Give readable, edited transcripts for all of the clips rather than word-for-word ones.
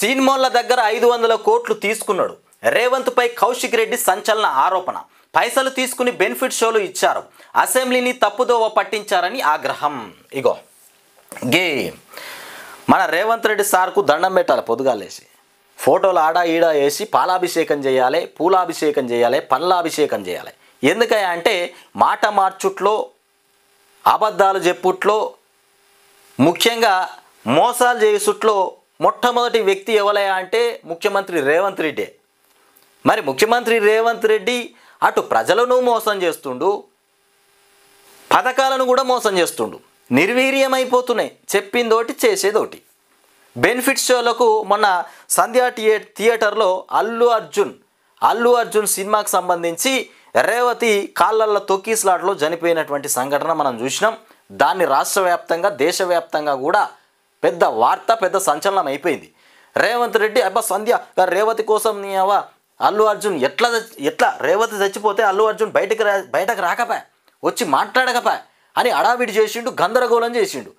సినిమాల దగ్గర 500 కోట్లు తీసుకున్నాడు. రేవంత్పై కౌశిక్ రెడ్డి సంచలన ఆరోపణ. పైసలు తీసుకుని బెనిఫిట్ షోలు ఇచ్చారు, అసెంబ్లీని తప్పుదోవ పట్టించారని ఆగ్రహం. ఇగో గే మన రేవంత్ రెడ్డి సార్కు దండం పెట్టాలి. పొద్దుగాలేసి ఫోటోలు ఆడా ఈడా వేసి పాలాభిషేకం చేయాలి, పూలాభిషేకం చేయాలి, పండ్లాభిషేకం చేయాలి. ఎందుకయ్యా అంటే మాట మార్చుట్లో, అబద్ధాలు చెప్పుట్లో, ముఖ్యంగా మోసాలు చేసుట్లో మొట్టమొదటి వ్యక్తి ఎవరయ్యా అంటే ముఖ్యమంత్రి రేవంత్ రెడ్డి. మరి ముఖ్యమంత్రి రేవంత్ రెడ్డి అటు ప్రజలను మోసం చేస్తుండు, పథకాలను కూడా మోసం చేస్తుండు. నిర్వీర్యమైపోతున్నాయి, చెప్పిందోటి చేసేదోటి. బెనిఫిట్ షోలకు మొన్న సంధ్యా థియేటర్లో అల్లు అర్జున్ సినిమాకు సంబంధించి రేవతి కాళ్ళల్లో తొక్కిస్లాట్లో చనిపోయినటువంటి సంఘటన మనం చూసినాం. దాన్ని రాష్ట్ర వ్యాప్తంగా, దేశవ్యాప్తంగా కూడా పెద్ద వార్త, పెద్ద సంచలనం అయిపోయింది. రేవంత్ రెడ్డి సంధ్య రేవతి కోసం నీ అల్లు అర్జున్ ఎట్లా రేవతి చచ్చిపోతే అల్లు అర్జున్ బయటకు రాకపోయా, వచ్చి మాట్లాడకపోయా అని అడావిడి చేసిండు, గందరగోళం చేసిండు.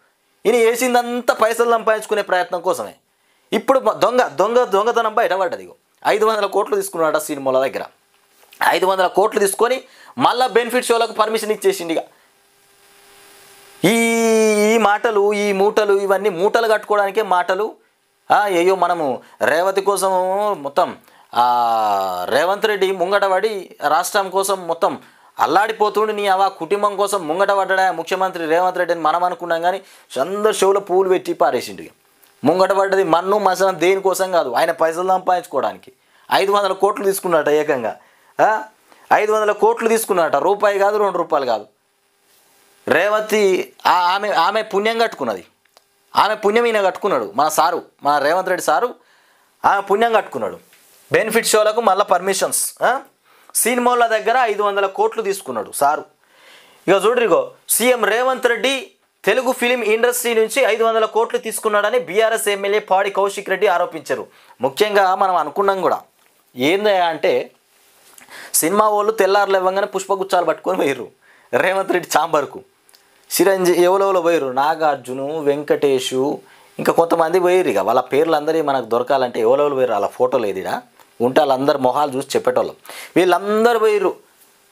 ఈయన వేసిందంతా పైసలు సంపాదించుకునే ప్రయత్నం కోసమే. ఇప్పుడు దొంగతనం బయటపడ్డది. 500 కోట్లు తీసుకున్నాడు సినిమాల దగ్గర. 500 కోట్లు తీసుకొని మళ్ళీ బెనిఫిట్ షోలకు పర్మిషన్ ఇచ్చేసిండు. ఇక ఈ మాటలు, ఈ మూటలు, ఇవన్నీ మూటలు కట్టుకోవడానికే మాటలు. అయ్యో మనము రేవతి కోసం మొత్తం రేవంత్ రెడ్డి ముంగట పడి రాష్ట్రం కోసం మొత్తం అల్లాడిపోతుండి, నీ కుటుంబం కోసం ముంగట పడ్డా ముఖ్యమంత్రి రేవంత్ రెడ్డి అని మనం అనుకున్నాం. కానీ అందరు షోలో పూలు పెట్టి పారేసిండు. ముంగట పడ్డది మన్ను మసనం దేనికోసం కాదు, ఆయన పైసలు సంపాదించుకోవడానికి. 500 కోట్లు తీసుకున్నట, ఏకంగా 500 కోట్లు తీసుకున్నట. రూపాయి కాదు, 2 రూపాయలు కాదు. రేవతి ఆమె పుణ్యం కట్టుకున్నది. ఆమె పుణ్యం ఈయన కట్టుకున్నాడు. మన రేవంత్ రెడ్డి సారు ఆమె పుణ్యం కట్టుకున్నాడు. బెనిఫిట్ షోలకు మళ్ళీ పర్మిషన్స్, సినిమాల దగ్గర 500 కోట్లు తీసుకున్నాడు సారు. ఇక చూడరిగో CM Revanth Reddy Telugu film industry నుంచి 500 కోట్లు తీసుకున్నాడని బీఆర్ఎస్ ఎమ్మెల్యే పాడి కౌశిక్ రెడ్డి ఆరోపించారు. ముఖ్యంగా మనం అనుకున్నాం కూడా ఏందయ్యా అంటే సినిమా వాళ్ళు తెల్లారులు ఇవ్వగానే పుష్పగుచ్చాలు పట్టుకొని పోయిర్రు రేవంత్ రెడ్డి చాంబర్కు. చిరంజీవి ఎవరెవరో పోయిర్రు, నాగార్జును, వెంకటేషు, ఇంకా కొంతమంది పోయిర్రు. ఇక వాళ్ళ పేర్లు అందరి మనకు దొరకాలంటే ఎవరెవరు పోయిర్రు, వాళ్ళ ఫోటోలు ఏదిడా ఉంటే వాళ్ళందరు మొహాలు చూసి చెప్పేటోళ్ళం. వీళ్ళందరూ పోయిర్రు,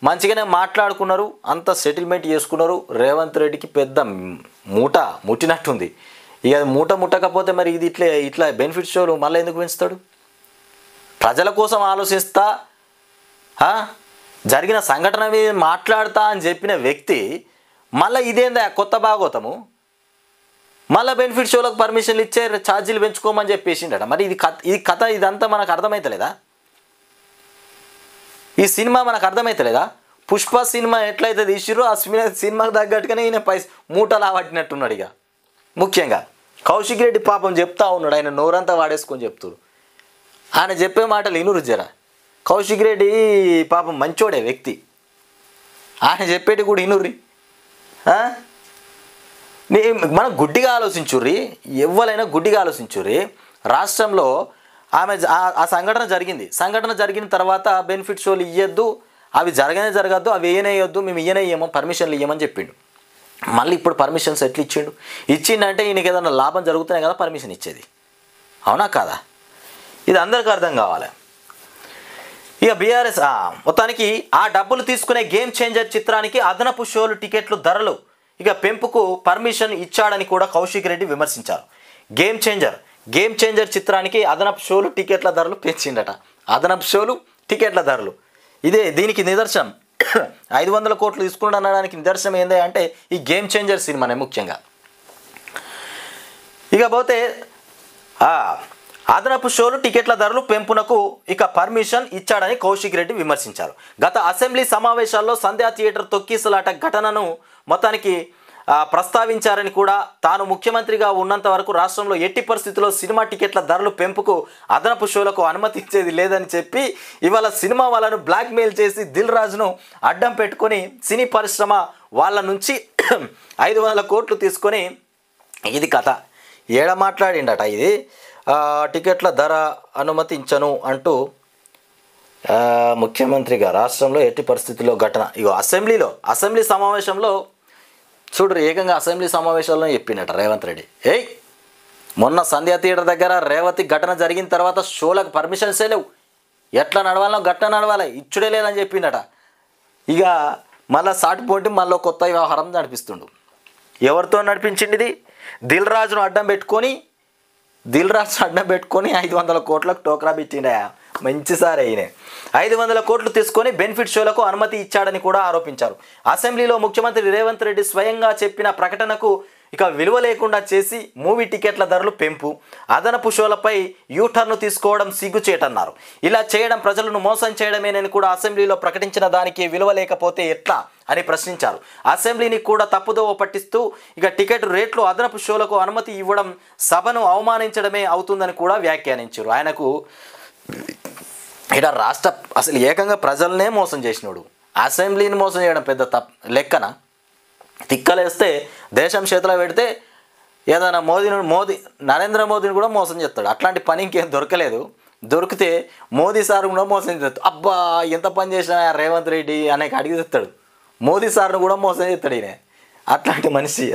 మంచిగానే మాట్లాడుకున్నారు, అంత సెటిల్మెంట్ చేసుకున్నారు. రేవంత్ రెడ్డికి పెద్ద మూట ముట్టినట్టుంది. ఇక అది మూట ముట్టకపోతే మరి ఇది ఇట్లా బెనిఫిట్ షోలు మళ్ళీ ఎందుకు పెంచుతాడు? ప్రజల కోసం ఆలోచిస్తా జరిగిన సంఘటన మీద మాట్లాడతా అని చెప్పిన వ్యక్తి మళ్ళీ ఇదేందా కొత్త భాగోతము, మళ్ళీ బెనిఫిట్ షోలకు పర్మిషన్లు ఇచ్చే ఛార్జీలు పెంచుకోమని చెప్పేసిండట. మరి ఇది కథ ఇదంతా మనకు అర్థమవుతలేదా? ఈ సినిమా మనకు అర్థమవుతలేదా? పుష్ప సినిమా ఎట్లయితే తీసిరో ఆ సినిమాకు తగ్గట్టుగానే ఈయన మూటలా పట్టినట్టున్నాడు. ఇక ముఖ్యంగా కౌశిక్ రెడ్డి పాపం చెప్తా ఉన్నాడు, ఆయన నోరంతా వాడేసుకొని చెప్తాడు. ఆయన చెప్పే మాటలు ఇనురు జరా. కౌశిక్ రెడ్డి పాపం మంచోడే వ్యక్తి, ఆయన చెప్పేటి కూడా ఇనుర్రి. మనం గుడ్డిగా ఆలోచించుర్రి, ఎవరైనా గుడ్డిగా ఆలోచించుర్రి. రాష్ట్రంలో ఆమె ఆ సంఘటన జరిగిన తర్వాత బెనిఫిట్ షోలు ఇవ్వద్దు, అవి జరగద్దు, అవి వేయనేయొద్దు, మేము ఇయ్యమో పర్మిషన్లు ఇవ్వమని చెప్పిండు. మళ్ళీ ఇప్పుడు పర్మిషన్స్ ఎట్లా ఇచ్చిండంటే ఈయనకి ఏదైనా లాభం జరుగుతూనే కదా పర్మిషన్ ఇచ్చేది, అవునా కాదా? ఇది అందరికీ అర్థం కావాలి. ఇక బీఆర్ఎస్ మొత్తానికి ఆ డబ్బులు తీసుకునే గేమ్ చేంజర్ చిత్రానికి అదనపు షోలు టికెట్లు ధరలు ఇక పెంపుకు పర్మిషన్ ఇచ్చాడని కూడా కౌశిక్ రెడ్డి విమర్శించారు. గేమ్ చేంజర్ చిత్రానికి అదనపు షోలు టికెట్ల ధరలు పెంచిండట. అదనపు షోలు టికెట్ల ధరలు దీనికి నిదర్శనం. 500 కోట్లు తీసుకున్నాడు అనడానికి నిదర్శనం ఏంది అంటే ఈ గేమ్ చేంజర్ సినిమానే ముఖ్యంగా. ఇకపోతే అదనపు షోలు టికెట్ల ధరలు పెంపునకు ఇక పర్మిషన్ ఇచ్చాడని కౌశిక్ రెడ్డి విమర్శించారు. గత అసెంబ్లీ సమావేశాల్లో సంధ్యా థియేటర్ తొక్కిసలాట ఘటనను మొత్తానికి ప్రస్తావించారని కూడా, తాను ముఖ్యమంత్రిగా ఉన్నంత వరకు రాష్ట్రంలో ఎట్టి పరిస్థితుల్లో సినిమా టికెట్ల ధరలు పెంపుకు అదనపు షోలకు అనుమతించేది లేదని చెప్పి ఇవాళ సినిమా వాళ్ళను బ్లాక్మెయిల్ చేసి దిల్ రాజును అడ్డం పెట్టుకొని సినీ పరిశ్రమ వాళ్ళ నుంచి 500 కోట్లు తీసుకొని ఇది కథ ఏడ మాట్లాడిండట. ఇది టికెట్ల ధర అనుమతించను అంటూ ముఖ్యమంత్రిగా రాష్ట్రంలో ఎట్టి పరిస్థితుల్లో ఘటన. ఇగో అసెంబ్లీ సమావేశంలో చూడరు, ఏకంగా అసెంబ్లీ సమావేశాల్లో చెప్పిండట రేవంత్ రెడ్డి. మొన్న సంధ్యా థియేటర్ దగ్గర రేవతి ఘటన జరిగిన తర్వాత షోలకు పర్మిషన్సే లేవు. ఎట్లా నడవాలో గట్ల నడవాలి, ఇచ్చుడే లేదని చెప్పిండట. ఇక మళ్ళీ సాటిపోటీ మళ్ళీ కొత్త వ్యవహారం నడిపిస్తుండు. ఎవరితో నడిపించింది ఇది? దిల్ రాజును అడ్డం పెట్టుకొని 500 కోట్లకు టోకరా పెట్టిండా. మంచి సార్ అయినే 500 కోట్లు తీసుకొని బెనిఫిట్ షోలకు అనుమతి ఇచ్చాడని కూడా ఆరోపించారు. అసెంబ్లీలో ముఖ్యమంత్రి రేవంత్ రెడ్డి స్వయంగా చెప్పిన ప్రకటనకు ఇక విలువ లేకుండా చేసి మూవీ టికెట్ల ధరలు పెంపు, అదనపు షోలపై యూటర్ను తీసుకోవడం సిగ్గుచేటన్నారు. ఇలా చేయడం ప్రజలను మోసం చేయడమేనని కూడా అసెంబ్లీలో ప్రకటించిన దానికి విలువ లేకపోతే ఎట్లా అని ప్రశ్నించారు. అసెంబ్లీని కూడా తప్పుదోవ పట్టిస్తూ ఇక టికెట్ రేట్లు అదనపు షోలకు అనుమతి ఇవ్వడం సభను అవమానించడమే అవుతుందని కూడా వ్యాఖ్యానించారు. ఆయనకు ఇక రాష్ట్ర అసలు ఏకంగా ప్రజలనే మోసం చేసినాడు, అసెంబ్లీని మోసం చేయడం పెద్ద లెక్కన. తిక్కలేస్తే దేశం చేతిలో పెడితే ఏదైనా నరేంద్ర మోదీని కూడా మోసం చేస్తాడు. అట్లాంటి పని ఇంకేం దొరకలేదు. దొరికితే మోదీ సార్ కూడా మోసం చేస్తాడు. అబ్బా ఎంత పని చేసినా రేవంత్ రెడ్డి అనేక అడిగి తెస్తాడు. మోదీ సార్ను కూడా మోసం చేస్తాడు ఈయన. అట్లాంటి మనిషి.